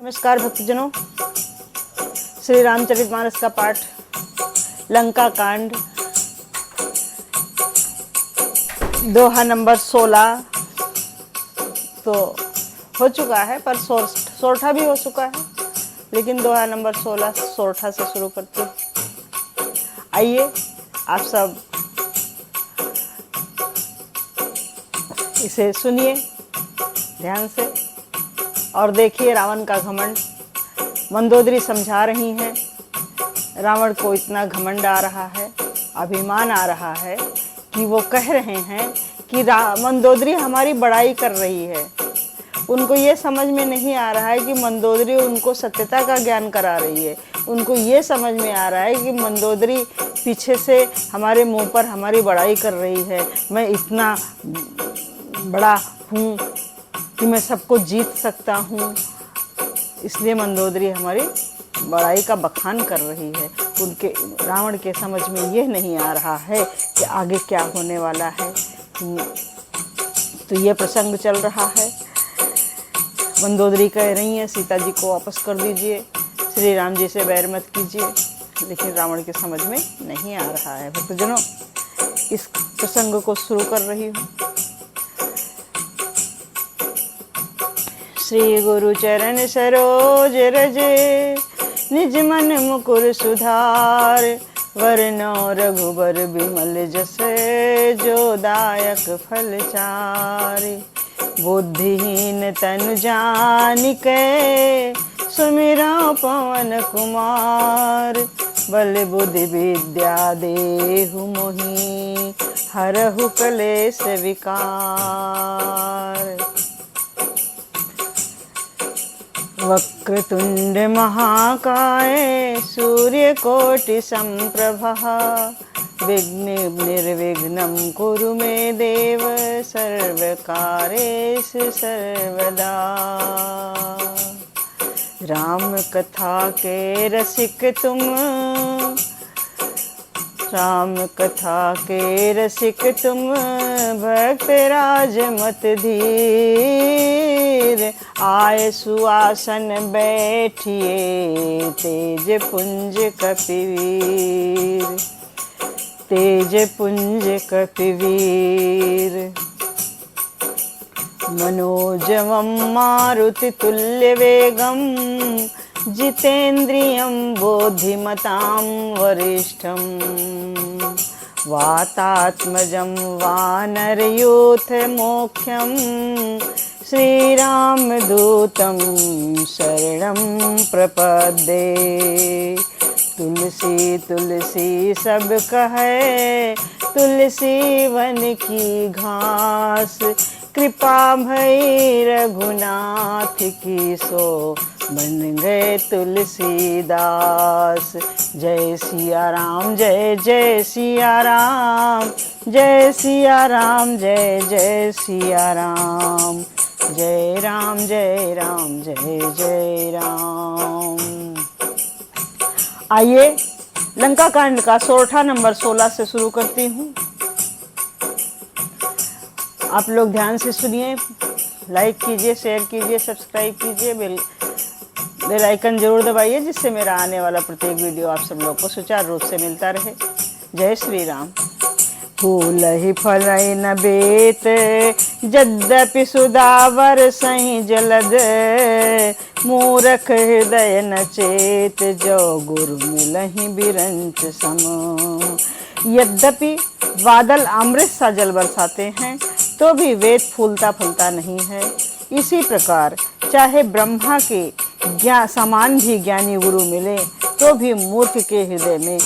नमस्कार भक्तजनों, श्री रामचरितमानस का पाठ लंका कांड दोहा नंबर 16 तो हो चुका है, पर सोरठा भी हो चुका है, लेकिन दोहा नंबर 16 सोरठा से शुरू करते हैं। आइए आप सब इसे सुनिए ध्यान से और देखिए रावण का घमंड। मंदोदरी समझा रही हैं, रावण को इतना घमंड आ रहा है, अभिमान आ रहा है कि वो कह रहे हैं कि मंदोदरी हमारी बड़ाई कर रही है। उनको ये समझ में नहीं आ रहा है कि मंदोदरी उनको सत्यता का ज्ञान करा रही है। उनको ये समझ में आ रहा है कि मंदोदरी पीछे से हमारे मुंह पर हमारी बड़ाई कर रही है। मैं इतना बड़ा हूँ कि मैं सबको जीत सकता हूँ, इसलिए मंदोदरी हमारी बड़ाई का बखान कर रही है। उनके रावण के समझ में ये नहीं आ रहा है कि आगे क्या होने वाला है। तो ये प्रसंग चल रहा है। मंदोदरी कह रही है सीता जी को वापस कर दीजिए, श्री राम जी से बैर मत कीजिए, लेकिन रावण के समझ में नहीं आ रहा है। भक्तजनों, इस प्रसंग को शुरू कर रही हूँ। श्री गुरु चरण सरोज रजे, निज मन मुकुर सुधार, वरनो रघुबर बिमल जसे, जो दायक फल चारि। बुद्धिहीन तनु जानिके, सुमिरो पवन कुमार, बल बुद्धि विद्या देहु मोहि, हरहु कलेश विकार। वक्रतुंड महाकाय, सूर्यकोटि संप्रभः, निर्विघ्नं कुरु मे देव, सर्वकार्येषु सर्वदा। राम कथा के रसिक तुम, राम कथा के रसिक तुम, भक्त राज मत धीर। आय सुआसन बैठिए, तेज पुंज कपिवीर, तेज पुंज कपिवीर। मनोजवं मारुति तुल्य वेगं, जितेन्द्रियं बोधिमतां वरिष्ठं। वातात्मजं वानरयूथ मोख्यं, श्रीरामदूतं शरणं प्रपद्ये। तुलसी तुलसी सब कहे, तुलसी वन की घास। कृपा भई रघुनाथ की, सो बन गए तुलसीदास। जय सिया राम, जय जय सिया राम, जय सिया राम, जय जय सिया राम। जय राम जय राम, जय जय राम। आइए लंका कांड का सोरठा नंबर 16 से शुरू करती हूँ। आप लोग ध्यान से सुनिए, लाइक कीजिए, शेयर कीजिए, सब्सक्राइब कीजिए, बेल आइकन जरूर दबाइए, जिससे मेरा आने वाला प्रत्येक वीडियो आप सब लोग को सुचारू रूप से मिलता रहे। जय श्री राम। फूल ही फल न बेत, यद्यपि सुधावर सही जलद। मूरख हृदय न चेत, जो गुरु मिलहि बिरंच सम। यद्यपि बादल अमृत सा जल बरसाते हैं, तो भी वेद फूलता फलता नहीं है। इसी प्रकार चाहे ब्रह्मा के समान भी ज्ञानी गुरु मिले, तो भी मूर्ख के हृदय में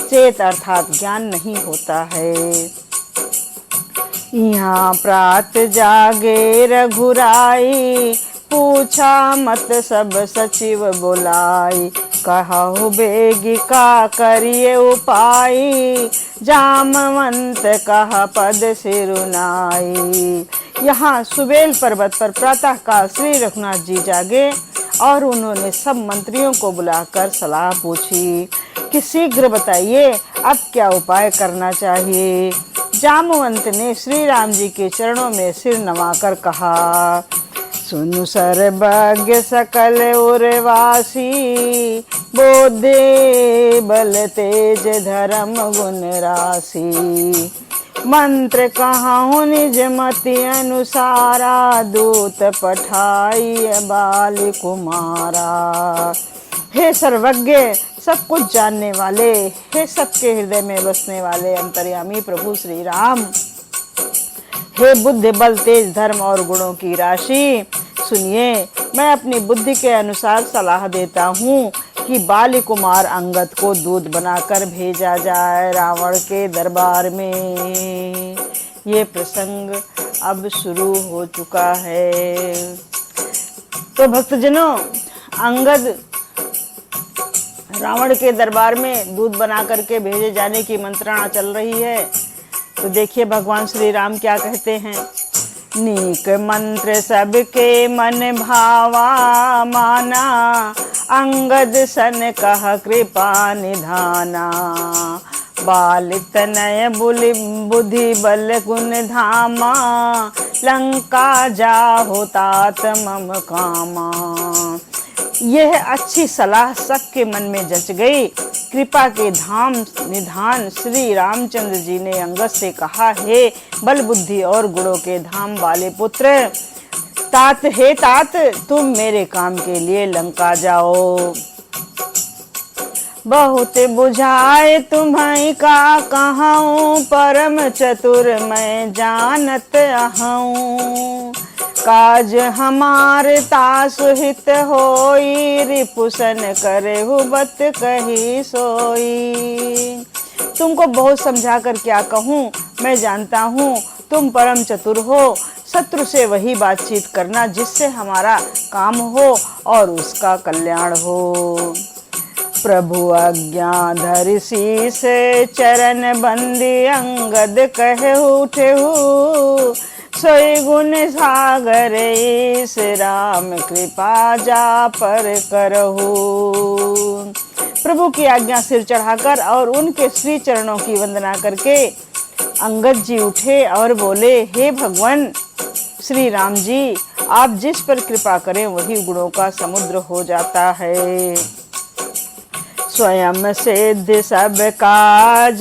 चेत अर्थात ज्ञान नहीं होता है। यहाँ प्रात जागे रघुराई, पूछा मत सब सचिव बुलाई। कहु बेगी का करिए उपाय, जामवंत कहा पद सिरुनाई। यहाँ सुबेल पर्वत पर प्रातः काल श्री रघुनाथ जी जागे, और उन्होंने सब मंत्रियों को बुलाकर सलाह पूछी कि शीघ्र बताइए अब क्या उपाय करना चाहिए। जामवंत ने श्री राम जी के चरणों में सिर नवाकर कहा, सुनु सर्वज्ञ सकल उर्वासी, बोधे बल तेज धर्म गुण राशि। मंत्र कहाऊँ निज मति अनुसारा, दूत पठाई बाल कुमारा। हे सर्वज्ञ, सब कुछ जानने वाले, हे सबके हृदय में बसने वाले अंतर्यामी प्रभु श्री राम, हे बुद्धि बल तेज धर्म और गुणों की राशि, सुनिए, मैं अपनी बुद्धि के अनुसार सलाह देता हूँ कि बाली कुमार अंगद को दूत बनाकर भेजा जाए रावण के दरबार में। ये प्रसंग अब शुरू हो चुका है। तो भक्तजनों, अंगद रावण के दरबार में दूत बना करके भेजे जाने की मंत्रणा चल रही है। तो देखिए भगवान श्री राम क्या कहते हैं। नीक मंत्र सबके मन भावा, माना अंगद सन कह कृपा निधाना। बाल तनय बुद्धि बल गुण धामा, लंका जाहो तात मम कामा। यह अच्छी सलाह सबके मन में जच गई। कृपा के धाम निधान श्री रामचंद्र जी ने अंगद से कहा, हे बल बुद्धि और गुणों के धाम वाले पुत्र, तात हे तात, तुम मेरे काम के लिए लंका जाओ। बहुत बुझाए तुम्हें का कहूँ, परम चतुर मैं जानत अहूँ। काज हमार तासुहित होई, रिपुसन करेहु बत कही सोई। तुमको बहुत समझा कर क्या कहूँ, मैं जानता हूँ तुम परम चतुर हो। शत्रु से वही बातचीत करना जिससे हमारा काम हो और उसका कल्याण हो। प्रभु आज्ञा धरि शीस चरण बंदी, अंगद कहे उठेहु, सोई गुण सागर ईश राम कृपा जा पर करहु। प्रभु की आज्ञा सिर चढ़ाकर और उनके श्री चरणों की वंदना करके अंगद जी उठे और बोले, हे भगवान श्री राम जी, आप जिस पर कृपा करें वही गुणों का समुद्र हो जाता है। स्वयं सिद्ध सब काज,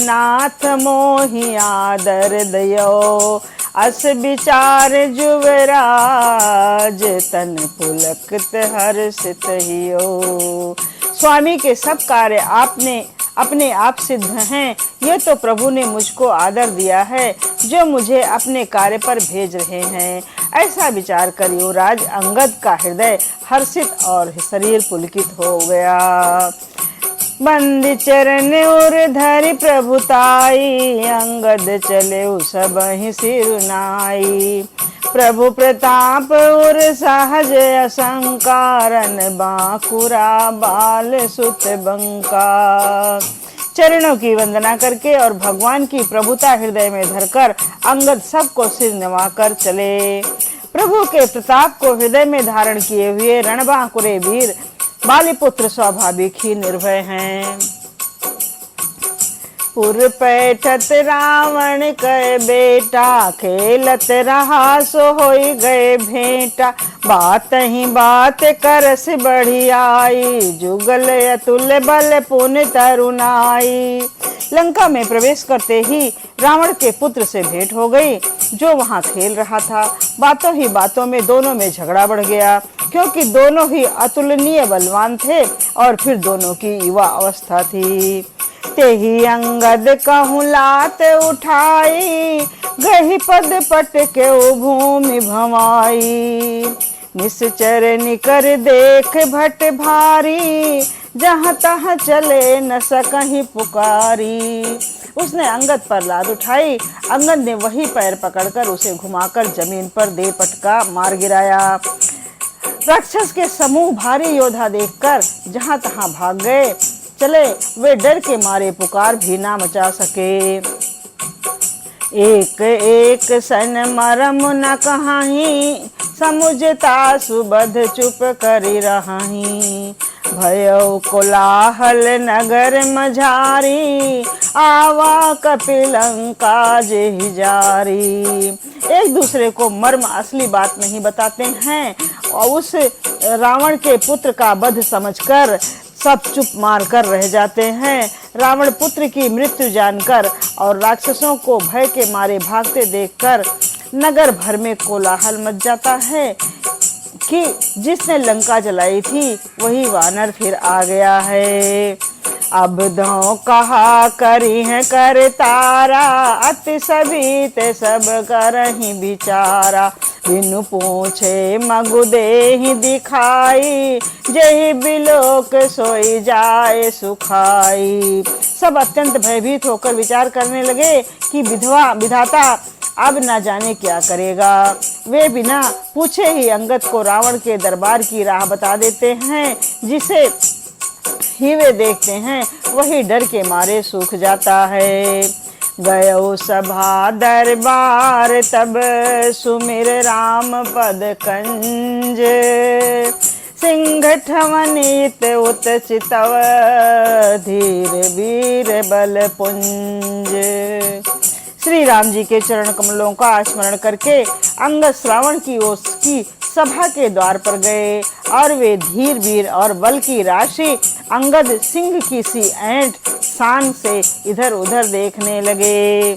नाथ मोहि आदर दयो। अस विचार जुवराज, तन पुलकित हर्षित हियो। स्वामी के सब कार्य आपने अपने आप सिद्ध हैं। ये तो प्रभु ने मुझको आदर दिया है जो मुझे अपने कार्य पर भेज रहे हैं। ऐसा विचार कर युवराज अंगद का हृदय हर्षित और शरीर पुलकित हो गया। बंद चरण और धरि प्रभुताई, अंगद चले सबहि सिरुनाई। प्रभु प्रताप और सहज असंकारन, बांकुरा बाल सुत बंका। चरणों की वंदना करके और भगवान की प्रभुता हृदय में धरकर अंगद सबको सिर नवाकर चले। प्रभु के प्रताप को हृदय में धारण किए हुए रणबांकुरे वीर बालीपुत्र स्वाभाविक ही निर्भय हैं। पुर पैठत रावण के बेटा, खेलत रहा सो होई गए भेंटा। बात ही बात करस बढ़ी आई, जुगल अतुल बल पुन तरुणाई। लंका में प्रवेश करते ही रावण के पुत्र से भेंट हो गई जो वहां खेल रहा था। बातों ही बातों में दोनों में झगड़ा बढ़ गया, क्योंकि दोनों ही अतुलनीय बलवान थे और फिर दोनों की युवा अवस्था थी। तेहि अंगद कहूँ लात उठाई, गही पद पट के भूमि भवाई। निश्चर निकर देख भट भारी, जहाँ तहाँ चले न सकहीं पुकारी। उसने अंगद पर लात उठाई। अंगद ने वही पैर पकड़कर उसे घुमाकर जमीन पर दे पटका मार गिराया। राक्षस के समूह भारी योद्धा देखकर जहाँ तहाँ भाग गए। चले वे डर के मारे पुकार भी ना मचा सके। एक एक सन मरम न कहाही, समुझता सुबध चुप करी रहाही। भयो कोलाहल नगर मझारी, आवा कपिलंका जेहि जारी। एक दूसरे को मर्म असली बात नहीं बताते हैं और उस रावण के पुत्र का वध समझकर सब चुप मार कर रह जाते हैं। रावण पुत्र की मृत्यु जानकर और राक्षसों को भय के मारे भागते देखकर नगर भर में कोलाहल मच जाता है कि जिसने लंका जलाई थी वही वानर फिर आ गया है। अब दो कहा करी है कर तारा, अति सभी ते सब करही बिचारा। बिनु पूछे मगु देहि दिखाई, जेहि बिलोक सोई जाए सुखाई। सब अत्यंत भयभीत होकर विचार करने लगे कि विधाता अब न जाने क्या करेगा। वे बिना पूछे ही अंगद को रावण के दरबार की राह बता देते हैं। जिसे ही वे देखते हैं वही डर के मारे सूख जाता है। गयो सभा दरबार तब सुमिर राम पद कंज, सिंह ठवनित उत चितव धीर वीर बल पुंज। श्री राम जी के चरण कमलों का स्मरण करके अंगद श्रावण की ओर की सभा के द्वार पर गए और वे धीर वीर और बल की राशि अंगद सिंह की सी ऐंठ शान से इधर उधर देखने लगे।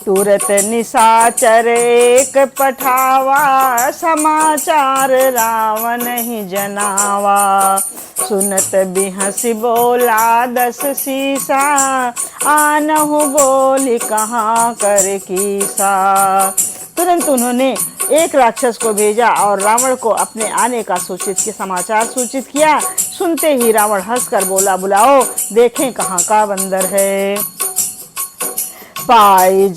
तुरत निशाचर एक पठावा, समाचार रावण ही जनावा। सुनत बिहसी बोला दस सीसा, आनहु बोली कहाँ कर कीसा। तुरंत उन्होंने एक राक्षस को भेजा और रावण को अपने आने का समाचार सूचित किया। सुनते ही रावण हंसकर बोला, बुलाओ देखें कहाँ का बंदर है। पाई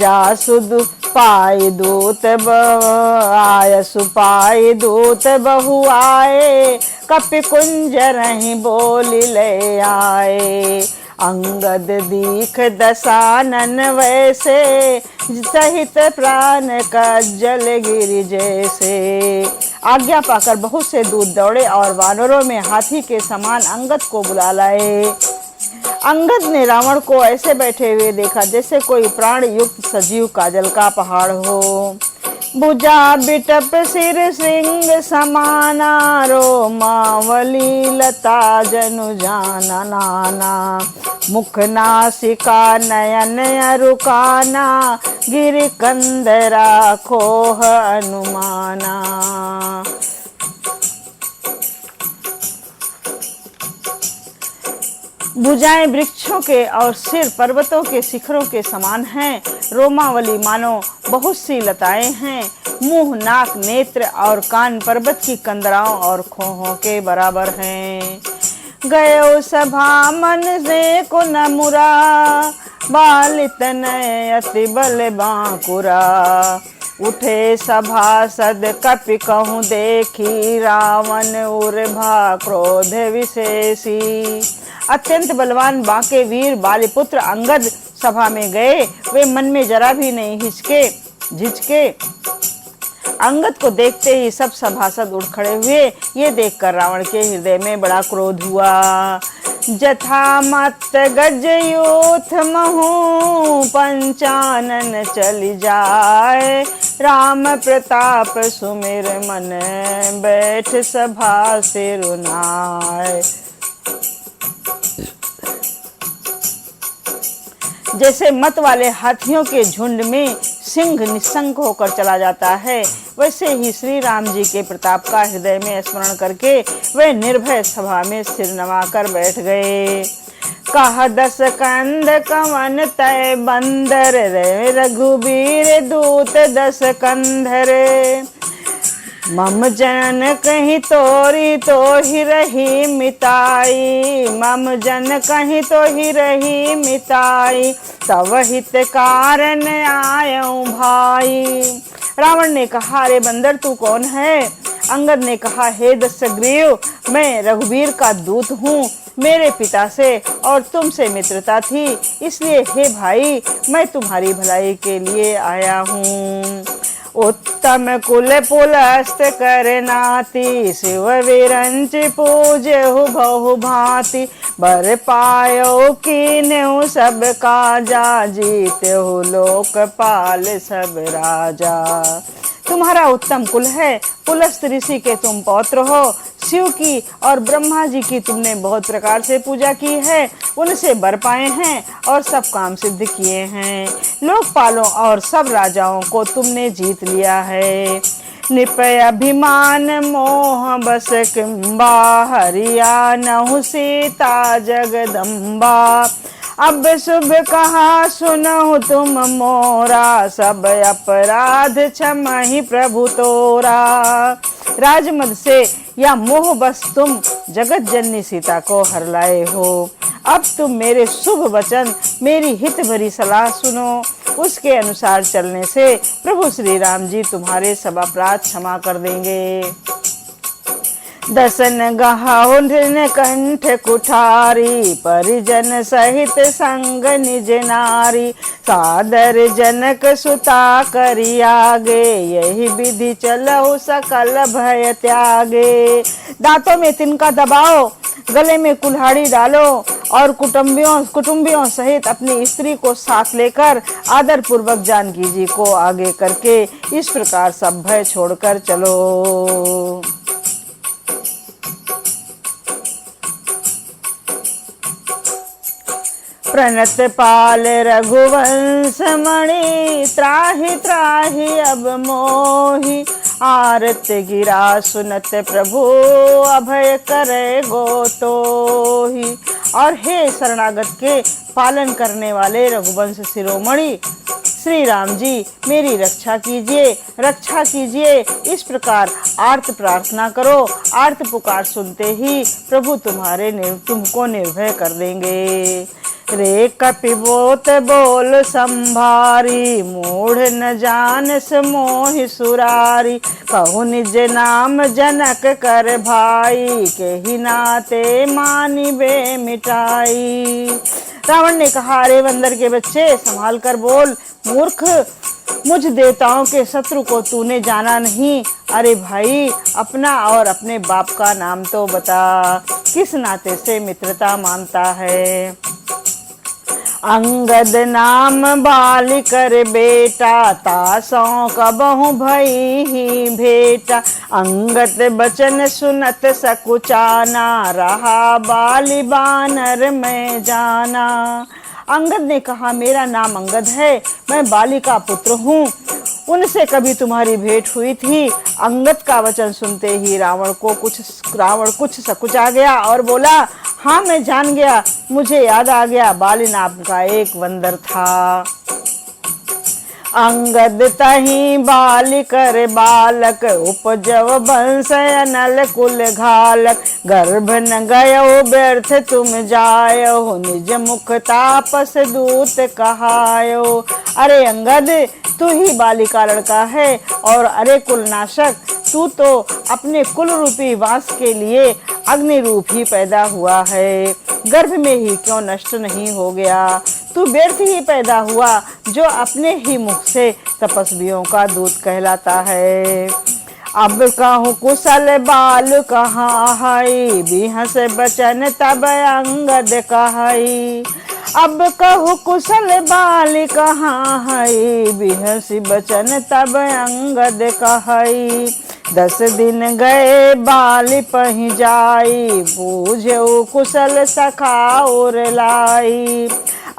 दूत आयसु पाई दूत बहु आए, कपि कुंज रही बोली ले आए। अंगद दीख दसानन वैसे, सहित प्राण का जल गिर जैसे। आज्ञा पाकर बहुत से दूत दौड़े और वानरों में हाथी के समान अंगद को बुला लाए। अंगद ने रावण को ऐसे बैठे हुए देखा जैसे कोई प्राण युक्त सजीव काजल का पहाड़ हो। भुजा बिटप सिर सिंह समाना, रोमावली लता जनु जाना नाना। मुख नासिका नयन अरुकाना, गिर कंदरा खोह अनुमाना। भुजाएं वृक्षों के और सिर पर्वतों के शिखरों के समान हैं। रोमावली मानो बहुत सी लताएं हैं। मुंह, नाक, नेत्र और कान पर्वत की कंदराओं और खोहों के बराबर हैं। गयो सभा मन से को न मुरा, बालित नय अति बल बांकुरा। उठे सभासद कपि कहूँ देखी, रावण उर्भा क्रोध विशेषी। अत्यंत बलवान बांके वीर बालीपुत्र अंगद सभा में गए। वे मन में जरा भी नहीं झिझके। अंगद को देखते ही सब सभासद उठ खड़े हुए। ये देखकर रावण के हृदय में बड़ा क्रोध हुआ। जथा मत गज यूथ महु, पंचानन चली जाए। राम प्रताप सुमिर मन, बैठ सभा सिरुनाए। जैसे मत वाले हाथियों के झुंड में सिंह निशंक होकर चला जाता है, वैसे ही श्री राम जी के प्रताप का हृदय में स्मरण करके वे निर्भय सभा में सिर नवाकर बैठ गए। कह दस कंद कवन तय बंदर रे, रघुबीर दूत दस कंधर। मम जन कहीं तोरी तो ही रही मिताई, मम जन कहीं तो ही रही मिताई। तव हित कारण आयऊं भाई। रावण ने कहा, अरे बंदर तू कौन है? अंगद ने कहा, हे दशग्रीव, मैं रघुबीर का दूत हूँ। मेरे पिता से और तुमसे मित्रता थी, इसलिए हे भाई मैं तुम्हारी भलाई के लिए आया हूँ। उत्तम कुल पुलस्त कर नाती, शिव विरंच पूजहु बहु भांति, बर पायो कीन्हु सब काजा, जीत्यहु लोकपाल सब राजा। तुम्हारा उत्तम कुल है, पुलस्त ऋषि के तुम पौत्र हो, शिव की और ब्रह्मा जी की तुमने बहुत प्रकार से पूजा की है, उनसे बर पाए हैं और सब काम सिद्ध किए हैं। लोकपालों और सब राजाओं को तुमने जीत लिया है। निपय अभिमान मोह बस किंबा, हरिया नहु सीता जगदम्बा, अब शुभ कहा सुनहु तुम मोरा, सब अपराध क्षमहि प्रभु तोरा। राजमद से या मोह बस तुम जगत जननी सीता को हर लाए हो। अब तुम मेरे शुभ वचन, मेरी हित भरी सलाह सुनो, उसके अनुसार चलने से प्रभु श्री राम जी तुम्हारे सब अपराध क्षमा कर देंगे। दसन गहाओ नृण कंठ कुठारी, परिजन सहित संग निज नारी, सादर जनक सुता करी आगे, यही विधि चलहु सकल भय त्यागे। दांतों में तिनका दबाओ, गले में कुल्हाड़ी डालो और कुटुंबियों सहित अपनी स्त्री को साथ लेकर आदर पूर्वक जानकी जी को आगे करके इस प्रकार सब भय छोड़कर चलो। प्रणत पाल रघुवंश मणि, त्राहि त्राहि अब मोहि, आरत गिरा सुनत प्रभु, अभय करे गोतोहि। और हे शरणागत के पालन करने वाले रघुवंश शिरोमणि श्री राम जी, मेरी रक्षा कीजिए। इस प्रकार आर्त प्रार्थना करो। आर्त पुकार सुनते ही प्रभु तुमको निर्भय कर देंगे। रे कपिबोत बोल संभारी, मूढ़ न जानस मोहि सुरारी, कहु निज नाम जनक कर भाई, केहि नाते मानिबे मिटाई। रावण ने कहा, अरे बंदर के बच्चे, संभाल कर बोल। मूर्ख, मुझ देवताओं के शत्रु को तूने जाना नहीं। अरे भाई, अपना और अपने बाप का नाम तो बता, किस नाते से मित्रता मानता है। अंगद नाम बाली कर बेटा, तासों कबहु भई ही भेटा, अंगद बचन सुनत सकुचाना, रहा बाली बानर में जाना। अंगद ने कहा, मेरा नाम अंगद है, मैं बाली का पुत्र हूँ, उनसे कभी तुम्हारी भेंट हुई थी। अंगद का वचन सुनते ही रावण कुछ सकुचा गया और बोला, हाँ मैं जान गया, मुझे याद आ गया, बाली नाम का एक बंदर था। अंगद तही बाली कर बालक, उपजव वंश अनल कुल घालक, गर्भ न गयो व्यर्थ तुम जायो, निज मुख तापस दूत कहायो। अरे अंगद, तू ही बाली का लड़का है और अरे कुलनाशक, तू तो अपने कुल रूपी वास के लिए अग्नि रूप ही पैदा हुआ है, गर्भ में ही क्यों नष्ट नहीं हो गया। तू व्यर्थ ही पैदा हुआ जो अपने ही मुख से तपस्वियों का दूत कहलाता है। अब कहूँ कुशल बाल कहाँ हई, बिहस बचन तब अंगद कहई। अब कहूँ कुशल बाल कहाँ हई, बिहस बचन तब अंगद कहई। 10 दिन गए बाली पही जाई, बूझो कुशल सखा और लाई।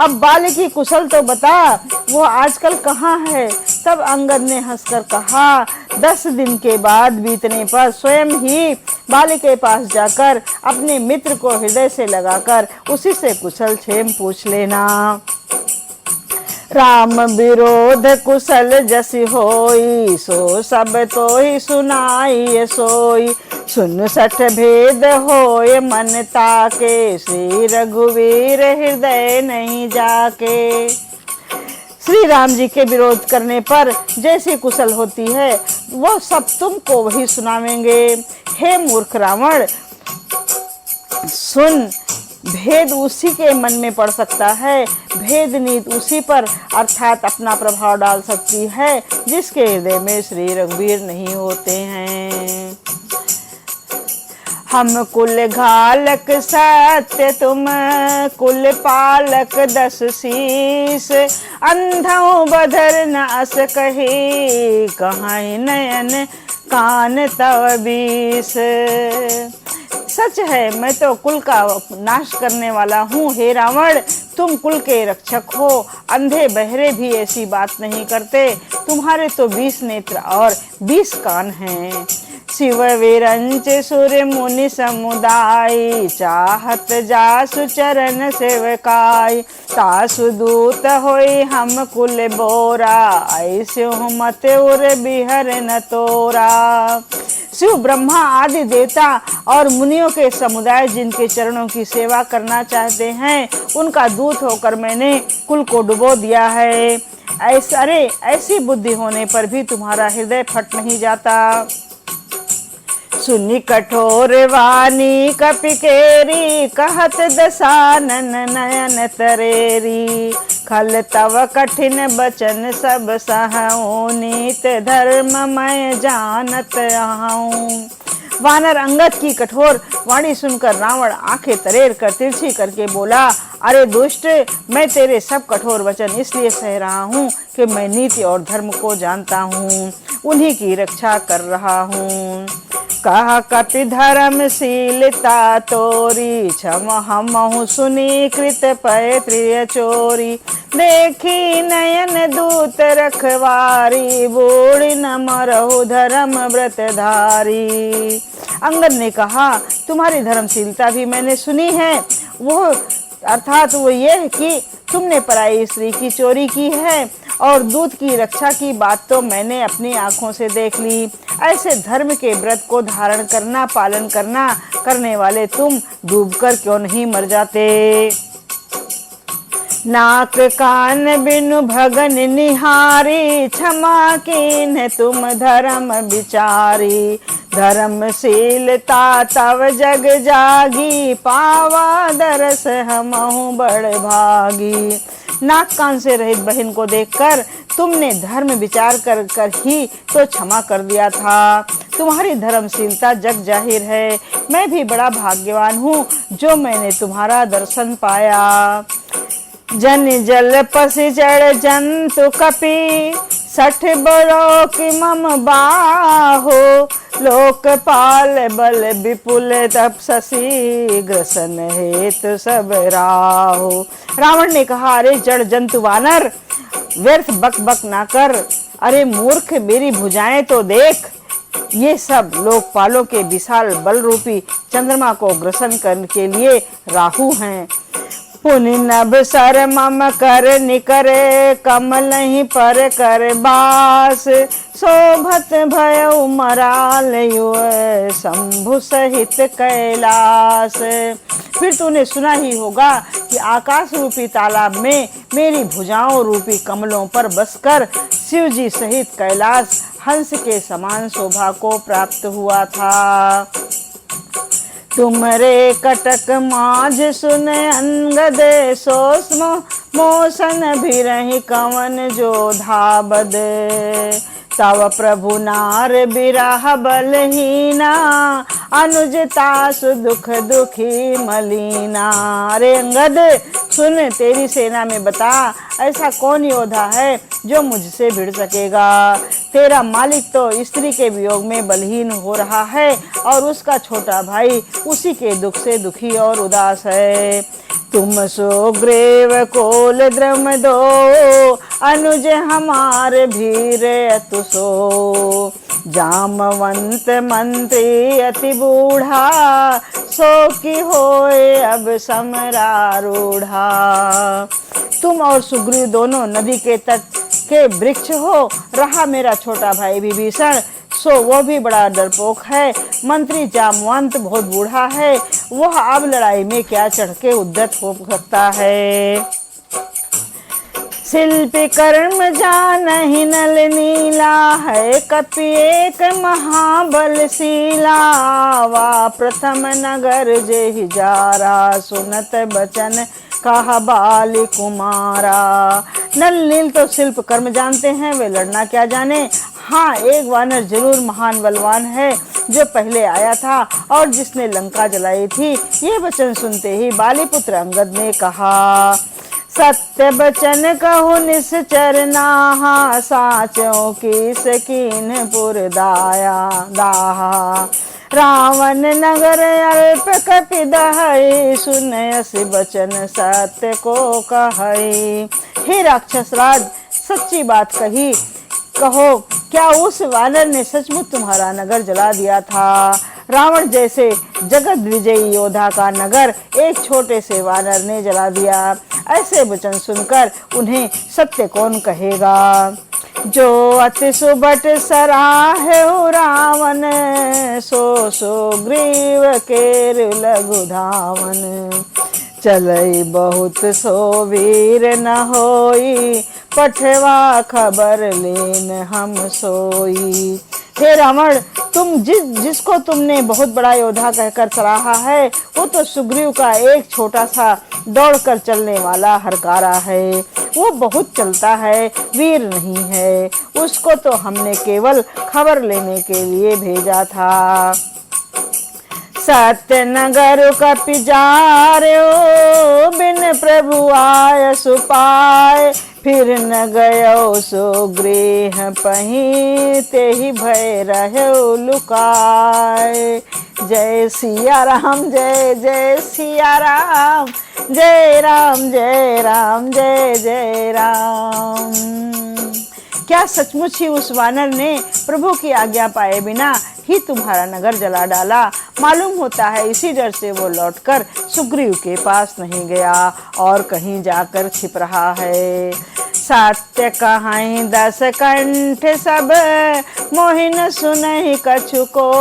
अब बाली की कुशल तो बता, वो आजकल कहाँ है। तब अंगद ने हंसकर कहा, 10 दिन के बाद बीतने पर स्वयं ही बाली के पास जाकर अपने मित्र को हृदय से लगाकर उसी से कुशल क्षेम पूछ लेना। राम विरोध कुशल जसि होई, सो सब तो ही सुनाई सोई। सुन 60 भेद होय मन ताके, श्री रघुवीर हृदय नहीं जाके। श्री राम जी के विरोध करने पर जैसी कुशल होती है वो सब तुमको वही सुनावेंगे। हे मूर्ख रावण, सुन, भेद उसी के मन में पड़ सकता है, भेद नीत उसी पर अर्थात अपना प्रभाव डाल सकती है जिसके हृदय में श्री रघुवीर नहीं होते हैं। हम कुल घालक सत्य तुम कुल पालक 10 शीस, अंधों बधर न अस कही कहाँ नयन कान तव 20। सच है मैं तो कुल का नाश करने वाला हूँ हे रावण, तुम कुल के रक्षक हो। अंधे बहरे भी ऐसी बात नहीं करते, तुम्हारे तो 20 नेत्र और 20 कान हैं। शिव विरंच सुर मुनि समुदाय, चाहत जासु चरण सेवकाय, तासु दूत होई हम कुल बोरा, ऐसे मत उर बिहर न तोरा। शिव ब्रह्मा आदि देवता और मुनियों के समुदाय जिनके चरणों की सेवा करना चाहते हैं, उनका दूत होकर मैंने कुल को डुबो दिया है। ऐसी बुद्धि होने पर भी तुम्हारा हृदय फट नहीं जाता। सुनी कठोर वाणी कपिकेरी, कहत दसानन नयन तरेरी, खल तव कठिन बचन सब सहऊं, नीत धर्म मैं जानत आहूं। वानर अंगद की कठोर वाणी सुनकर रावण आंखें तरेर कर तिरछी करके बोला, अरे दुष्ट, मैं तेरे सब कठोर वचन इसलिए सह रहा हूँ कि मैं नीति और धर्म को जानता हूँ, उन्हीं की रक्षा कर रहा हूँ। कहा कपि धर्मशीलता तोरी, क्षम हमहु सुनी कृत पैतृय चोरी, देखी नयन दूत रखवारी, बूढ़ी न मरहु धर्म व्रतधारी। अंगद ने कहा, तुम्हारी धर्मशीलता भी मैंने सुनी है, वो अर्थात वो ये है कि तुमने पराई स्त्री की चोरी की है और दूत की रक्षा की बात तो मैंने अपनी आंखों से देख ली। ऐसे धर्म के व्रत को धारण करना पालन करने वाले तुम डूबकर क्यों नहीं मर जाते। नाक कान बिनु भगन निहारी, क्षमा कीन्ह तुम धर्म विचारी, धर्मशीलता तव जग जागी, पावा दरस हमहु बड़ भागी। नाक कान से रहित बहन को देखकर तुमने धर्म विचार कर ही तो क्षमा कर दिया था। तुम्हारी धर्मशीलता जग जाहिर है, मैं भी बड़ा भाग्यवान हूँ जो मैंने तुम्हारा दर्शन पाया। जन जल पसी चढ़ जंतु कपि, 60 बरो की मम बाहो, लोकपाल बल विपुल तपससी, ग्रसन हेतु सब राहो। रावण ने कहा, अरे जड़ जंतु वानर, व्यर्थ बक बक ना कर। अरे मूर्ख, मेरी भुजाएं तो देख, ये सब लोकपालों के विशाल बल रूपी चंद्रमा को ग्रसन करने के लिए राहु हैं। पुनि नभ सर मम कर निकरे, कमल ही पर कर बास, शोभत भयउ मराल युव, शंभु सहित कैलास। फिर तूने सुना ही होगा कि आकाश रूपी तालाब में मेरी भुजाओं रूपी कमलों पर बसकर शिव जी सहित कैलाश हंस के समान शोभा को प्राप्त हुआ था। तुमरे कटक माझ सुन अंगद, सोस्म मोसन भी रही कवन जो धाबद, तव प्रभु नार बिरह बलहीना, अनुजता सुदुख दुखी मलीना। अरे अंगद सुन, तेरी सेना में बता ऐसा कौन योद्धा है जो मुझसे भिड़ सकेगा। तेरा मालिक तो स्त्री के वियोग में बलहीन हो रहा है और उसका छोटा भाई उसी के दुख से दुखी और उदास है। तुम सुग्रीव कोल द्रम दो, अनुज हमार भीर अतुसो, जामवंत मंत्री अति बूढ़ा, सो की होए अब समरारूढ़ा। तुम और सुग्रीव दोनों नदी के तट के वृक्ष हो, रहा मेरा छोटा भाई विभीषण, सो वो भी बड़ा डरपोक है। मंत्री जामवंत बहुत बूढ़ा है, वह अब लड़ाई में क्या चढ़ के उद्यत हो सकता है। शिल्पी कर्म जानहि नल नीला, है कपि एक महाबलशीला। वा प्रथम नगर जेहि जारा, सुनत बचन कहा बाली कुमारा। नल नील तो शिल्प कर्म जानते हैं, वे लड़ना क्या जाने। हाँ, एक वानर जरूर महान बलवान है जो पहले आया था और जिसने लंका जलाई थी। ये वचन सुनते ही बाली पुत्र अंगद ने कहा, सत्य बचन कहु निश्चर नाहा, साचों की सकीन पुर दाहा। रावण नगर अल्प कपि दहई, सुनयस बचन सत्य को कहई। हे राक्षस राज, सच्ची बात कही, कहो क्या उस वानर ने सचमुच तुम्हारा नगर जला दिया था? रावण जैसे जगत विजयी योद्धा का नगर एक छोटे से वानर ने जला दिया। ऐसे वचन सुनकर उन्हें सत्य कौन कहेगा। जो अति सुबट सराहे रावण, सो सुग्रीव केर लघु धावन। चलई बहुत सो वीर न होई, पठवा खबर लेन हम सोई। हे रावण, तुम जिसको तुमने बहुत बड़ा योद्धा कहकर सराहा है, वो तो सुग्रीव का एक छोटा सा दौड़कर चलने वाला हरकारा है। वो बहुत चलता है, वीर नहीं है। उसको तो हमने केवल खबर लेने के लिए भेजा था। सत्य नगर कपि जार्यो, बिन प्रभु आय सुपाय। फिर न गयो सो गृह पही, ते ही भय रहो लुकाय। जय सिया राम, जय जय सिया राम, जय राम जय राम, जय जय राम। क्या सचमुच ही उस वानर ने प्रभु की आज्ञा पाए बिना ही तुम्हारा नगर जला डाला? मालूम होता है इसी डर से वो लौटकर सुग्रीव के पास नहीं गया और कहीं जाकर छिप रहा है। सत्य कहाई 10 कंठ सब, मोहिन सुनहि कछु को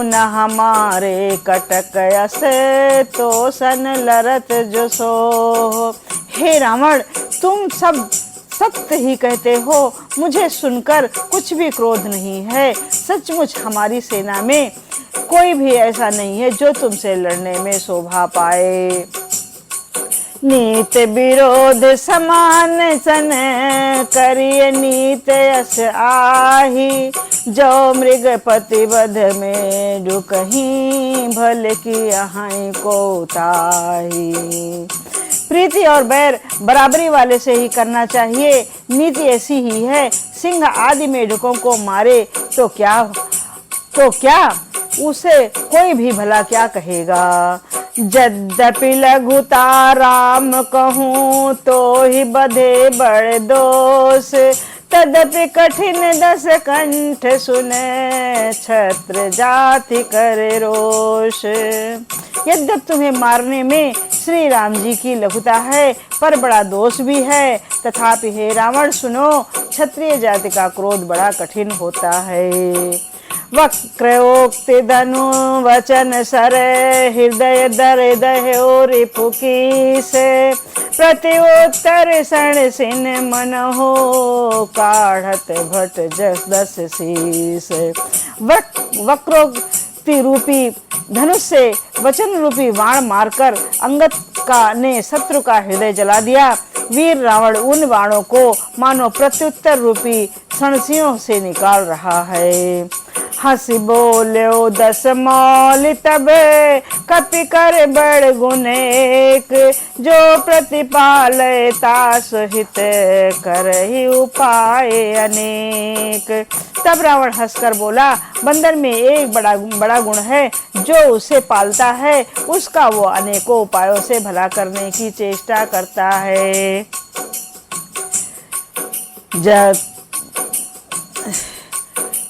न हमारे कटक असे, तो सन लरत जो सो। हे रावण, तुम सब सत्य ही कहते हो, मुझे सुनकर कुछ भी क्रोध नहीं है। सचमुच हमारी सेना में कोई भी ऐसा नहीं है जो तुमसे लड़ने में शोभा पाए। नीत विरोध समान सन, करिय नीत यस आही। जो मृगपति वध में ढुकहीं, भल की अहाई को ताही। प्रीति और बैर बराबरी वाले से ही करना चाहिए। नीति ऐसी ही है, सिंह आदि मेढकों को मारे तो क्या उसे कोई भी भला क्या कहेगा। यद्यपि लघुता राम कहूँ, तो ही बधे बड़ दोष। तदपि कठिन 10 कंठ सुने, क्षत्र जाति करे रोष। यद्यप तुम्हें मारने में श्री राम जी की लघुता है, पर बड़ा दोष भी है। तथापि हे रावण सुनो, क्षत्रिय जाति का क्रोध बड़ा कठिन होता है। वक्रोक्ति धनु वचन सर, हृदय दर दह रिपु कीसे। प्रत्युत्तर सण सिन मन हो, काढ़त भट जस 10 शीस। वक्रोक्ति रूपी धनुष से वचन रूपी बाण मारकर अंगद ने शत्रु का हृदय जला दिया। वीर रावण उन बाणों को मानो प्रत्युत्तर रूपी सणसियों से निकाल रहा है। हंसी बोलो 10 मौल तब, कपि कर बड़ गुण एक। जो प्रतिपालयता सहित, करहि उपाय अनेक। तब रावण हंसकर बोला, बंदर में एक बड़ा गुण है, जो उसे पालता है उसका वो अनेकों उपायों से भला करने की चेष्टा करता है।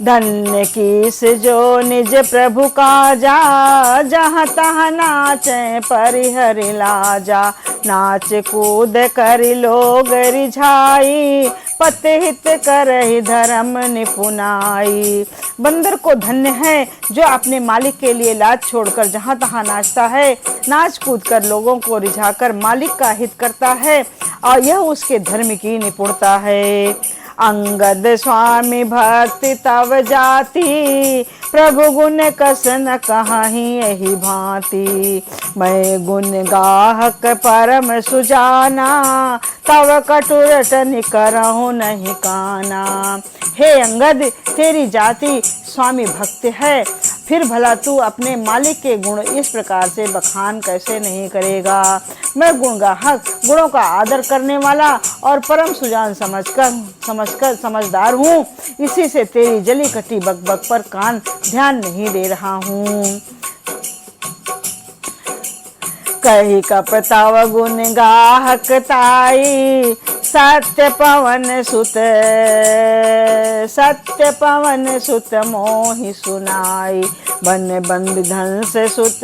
धन्य कीस जो निज प्रभु काजा, जहाँ तहाँ नाचे परिहरि लाजा। नाच कूद करि लोग रिझाई, पति हित करहि धर्म निपुनाई। बंदर को धन्य है जो अपने मालिक के लिए लाज छोड़कर जहाँ तहाँ नाचता है, नाच कूद कर लोगों को रिझाकर मालिक का हित करता है, और यह उसके धर्म की निपुणता है। अंगद स्वामी भक्ति तव जाति, प्रभु गुण कस न कहाहि यही भांति। मैं गुण गाहक परम सुजाना, तव कटुरट निकरहु नहीं काना। हे अंगद, तेरी जाति स्वामी भक्त है, फिर भला तू अपने मालिक के गुण इस प्रकार से बखान कैसे नहीं करेगा। मैं गुणगाहक, गुणों का आदर करने वाला और परम सुजान समझकर समझदार हूँ, इसी से तेरी जली कटी बकबक पर कान ध्यान नहीं दे रहा हूँ। कही कपताव गुण गाहक ताई, सत्य पवन सुत मोहि सुनाई। बन बंद धंस सुत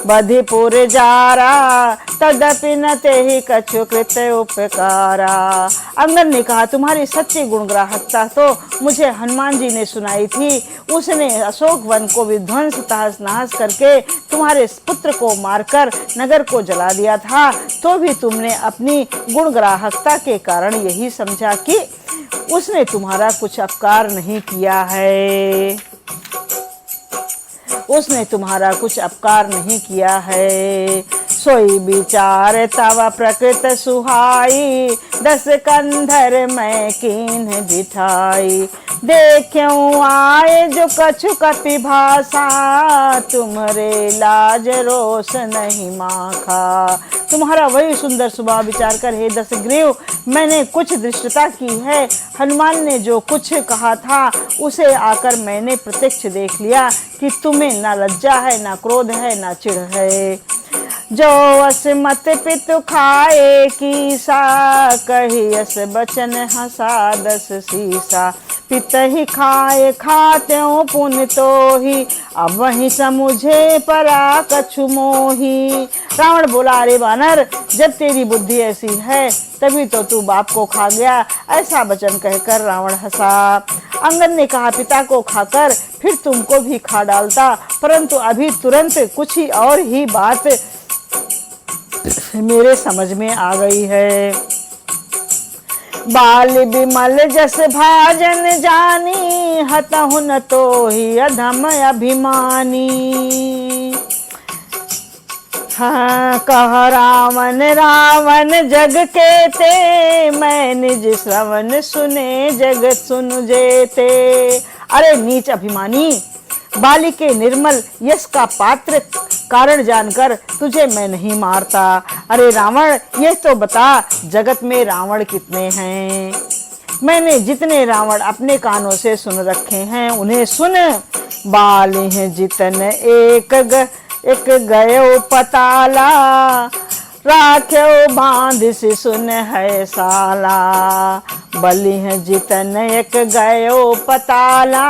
बधिपुर जारा, तदपि न तेहि कछु कृत उपकारा। अंगद ने कहा, तुम्हारी सच्ची गुणग्राहकता तो मुझे हनुमान जी ने सुनाई थी। उसने अशोक वन को विध्वंस तहस नहस करके तुम्हारे पुत्र को मारकर नगर को जला दिया था, तो भी तुमने अपनी गुणग्राहकता के कारण यही समझा कि उसने तुम्हारा कुछ अपकार नहीं किया है। उसने तुम्हारा कुछ अपकार नहीं किया है। सोई विचार तव प्रकृत सुहाई, दस कंधर मैं कीन्ह बिठाई। देखूं आए जो कछु कपि भाषा, तुम्हारे लाज रोष नहीं माखा। तुम्हारा वही सुंदर स्वभाव विचार कर हे दशग्रीव, मैंने कुछ दृष्टता की है। हनुमान ने जो कुछ कहा था उसे आकर मैंने प्रत्यक्ष देख लिया कि तुम्हें ना लज्जा है, ना क्रोध है, ना चिढ़ है। जो अस मत पितु खाए कीसा, कही अस बचन हंसा दस सीसा। पित ही खाए खाते पुण्य तो ही, अब वही समुझे परा कछु मोही। रावण बोला, अरे वानर, जब तेरी बुद्धि ऐसी है तभी तो तू बाप को खा गया। ऐसा वचन कहकर रावण हंसा। अंगद ने कहा, पिता को खाकर फिर तुमको भी खा डालता, परंतु अभी तुरंत कुछ ही और ही बात मेरे समझ में आ गई है। बाल बिमल जस भाजन जानी, हतहु न तो ही अधम अभिमानी। हाँ कह रावण जग के ते, मैं निज श्रवण सुने जगत सुन जेते। अरे नीच अभिमानी, बाली के निर्मल यश का पात्र कारण जानकर तुझे मैं नहीं मारता। अरे रावण, यह तो बता जगत में रावण कितने हैं। मैंने जितने रावण अपने कानों से सुन रखे हैं उन्हें सुन। बाली हैं जितन एक गयो पताला, राख्यो बांध से सुन है साला। बलि है जितन एक गयो पताला,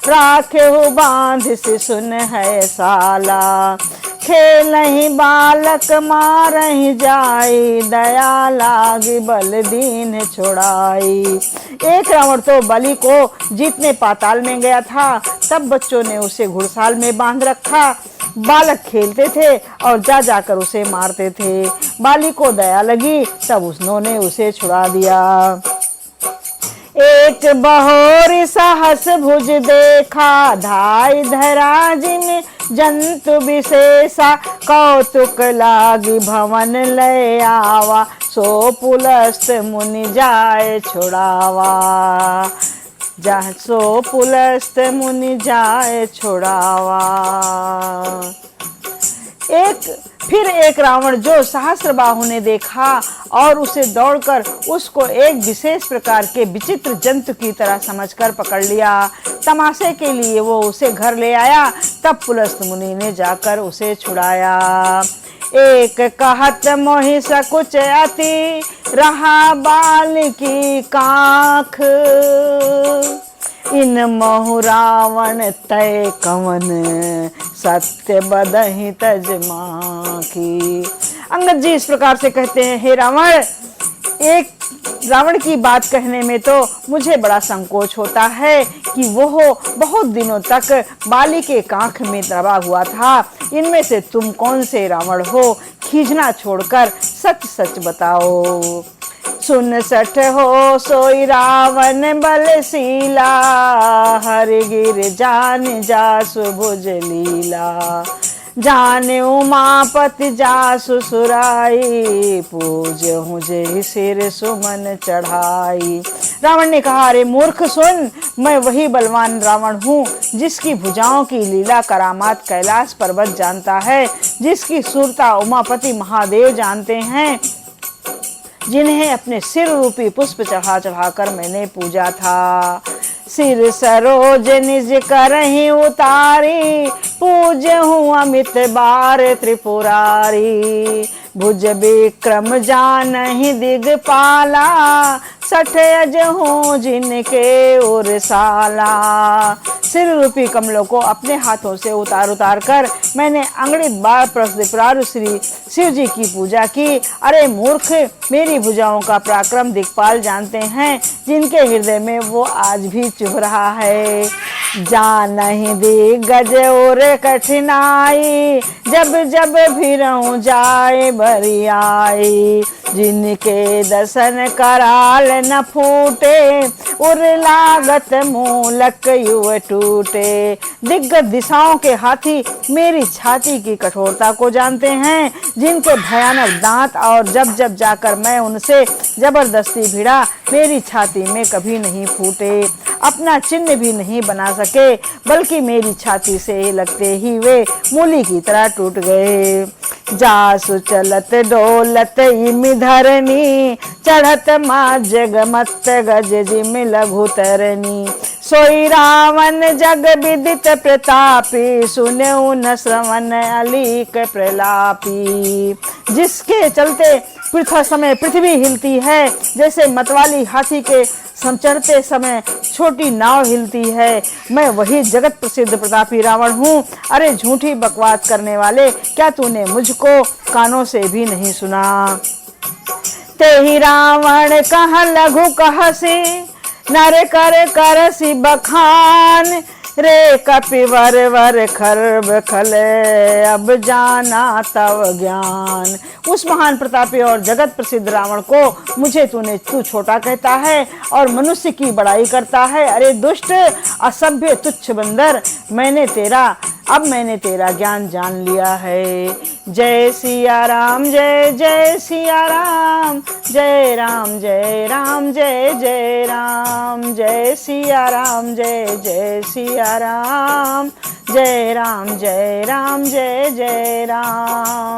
राख्यो बांध से सुन है साला। खेलहि बालक मारहि जाई, दया लागी बल दीन छोड़ाई। एक रावण तो बलि को जीतने पाताल में गया था, तब बच्चों ने उसे घुड़साल में बांध रखा। बालक खेलते थे और जा जाकर उसे मारते थे। बाली को दया लगी, तब उन्होंने उसे छुड़ा दिया। एक बहोरी सहस भुज देखा, धाई धराज में जंतु विशेषा। कौतुक लागी भवन ले आवा, सो पुलस्त मुनि जाए छुड़ावा। सो पुलस्त मुनि जाए छुड़ावा। फिर एक रावण जो सहस्त्रबाहु ने देखा और उसे दौड़कर उसको एक विशेष प्रकार के विचित्र जंतु की तरह समझकर पकड़ लिया। तमाशे के लिए वो उसे घर ले आया। तब पुलस्त मुनि ने जाकर उसे छुड़ाया। एक कहत मोहि सकुच अति, रहा बाल की काख। इन महु रावण तय कवन, सत्य बदहि तज माखी। अंगद जी इस प्रकार से कहते हैं, हे रावण, एक रावण की बात कहने में तो मुझे बड़ा संकोच होता है कि वो बहुत दिनों तक बाली के कांख में दबा हुआ था। इनमें से तुम कौन से रावण हो? खींचना छोड़कर सच सच बताओ। सुन सठ हो सोई रावण बलशीला, हर गिर जान जासु भुज लीला। जाने उमापति जासु सुराई, पूज हूँ जे सिर सुमन चढ़ाई। रावण ने कहा, अरे मूर्ख सुन, मैं वही बलवान रावण हूँ जिसकी भुजाओं की लीला करामात कैलाश पर्वत जानता है, जिसकी सूरता उमापति महादेव जानते हैं, जिन्हें अपने सिर रूपी पुष्प चढ़ा चढ़ाकर मैंने पूजा था। सिर सरोज निज करहि उतारी, पूज हूँ अमित बार त्रिपुरारी। भुज विक्रम जानहि दिगपाला, सठ अज हूँ जिनके उरसाला। सिर रूपी कमलों को अपने हाथों से उतार उतार कर मैंने अंगड़ित बार त्रिपुरारी श्री शिव जी की पूजा की। अरे मूर्ख, मेरी भुजाओं का पराक्रम दिक्पाल जानते हैं, जिनके हृदय में वो आज भी चुभ रहा है। जानहि दिग्गज और कठिनाई, जब जब भिरऊं जाए बरियाई। जिनके दर्शन कराल न फूटे, उर लागत मूलक युव टूटे। दिग्गज दिशाओं के हाथी मेरी छाती की कठोरता को जानते हैं, जिनके भयानक दांत, और जब जब जाकर मैं उनसे जबरदस्ती भिड़ा, मेरी छाती में कभी नहीं फूटे, अपना चिन्ह भी नहीं बना सके, बल्कि मेरी छाती से लगते ही वे मूली की तरह टूट गए। जासु चलत डोलत इमि धरनी, चढ़त मा जगमत गज जिम लघु तरनी। सोई रावण जग विदित प्रतापी, सुनऊ न श्रवण अलीक प्रलापी। जिसके चलते पृथ्वी हिलती है, जैसे मतवाली हाथी के चढ़ते समय छोटी नाव हिलती है, मैं वही जगत प्रसिद्ध प्रतापी रावण हूँ। अरे झूठी बकवास करने वाले, क्या तूने मुझको कानों से भी नहीं सुना? तेहि रावण कह लघु कहसी, नर कर करसी बखान। रे कपिवर वर खर्ब खले, अब जाना तव ज्ञान। उस महान प्रतापी और जगत प्रसिद्ध रावण को मुझे तू छोटा कहता है और मनुष्य की बड़ाई करता है। अरे दुष्ट, असभ्य, तुच्छ बंदर, मैंने तेरा ज्ञान जान लिया है। जय सिया राम, जय जय सिया राम, जय राम जय राम, जय जय राम। जय सिया राम, जय जय सिया राम, जय राम जय राम, जय जय राम।